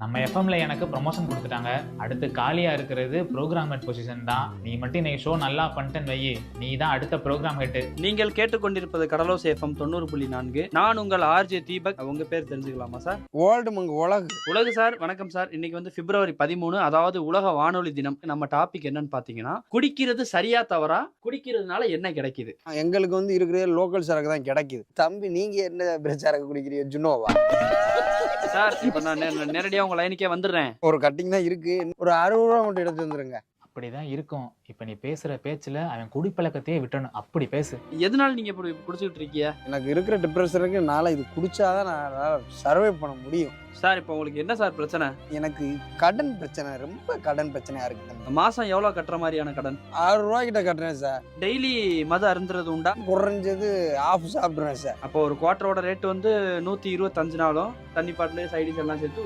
நம்ம எஃப்எம்ல எனக்கு ப்ரொமோஷன் கொடுத்துட்டாங்க. அடுத்து காலியா இருக்கிறது ப்ரோக்ராமர் பொசிஷன் தான். நீ மட்டும் இன்னைக்கு ஷோ நல்லா பண்ணிட்டேன்னு வையி, நீ தான் அடுத்த ப்ரோக்ராம் ஹெட். நீங்கள் கேட்டுக்கொண்டிருப்பது கடலோச எஃப்எம் 90.4. நான் உங்கள் ஆர்ஜே தீபக். உங்க பேர் தெரிஞ்சுக்கலாமா சார்? உலகு சார். வணக்கம் சார். இன்னைக்கு வந்து பிப்ரவரி 13, அதாவது உலக வானொலி தினம். நம்ம டாபிக் என்னன்னு பாத்தீங்கன்னா, குடிக்கிறது சரியா தவறா, குடிக்கிறதுனால என்ன கிடைக்குது? எங்களுக்கு வந்து இருக்கிற லோக்கல் சரக்கு தான் கிடைக்குது. தம்பி நீங்க என்ன சரக்கு குடிக்கிறீங்க? ஜுனோவா? சார் இப்ப நான் நேரடியா உங்க லைனுக்கே வந்துடுறேன். ஒரு கட்டிங் தான் இருக்கு. ஒரு 60 ரூபா மட்டும் எடுத்து வந்துருங்க. அப்படிதான் இருக்கும். இப்ப நீ பேசுற பேச்சுல அவன் குடிப்பழக்கத்தையே விட்டணும். அப்படி பேசு. எதனால நீங்க இப்படி குடிச்சுக்கிட்டு இருக்கீங்க? எனக்கு இருக்கிற டிப்ரெஷனுக்கு நான் இது குடிச்சாதான் நான் சர்வை பண்ண முடியும். சார் இப்போ உங்களுக்கு என்ன சார் பிரச்சனை? எனக்கு கடன் பிரச்சனை, ரொம்ப கடன் பிரச்சனையா இருக்கு தம்பி. மாசம் எவ்வளவு கட்டுற மாதிரியான கடன்? 6 ரூபாய் கிட்ட கட்டுறேன் சார். டெய்லி மது அருந்துறது உண்டா? குறைஞ்சது ஆஃப் சாப்பிடுறேன் சார். அப்போ ஒரு குவார்டரோட ரேட் வந்து 125 நாளும் தண்ணி பாட்டில் சைடிஸ் எல்லாம் சேர்த்து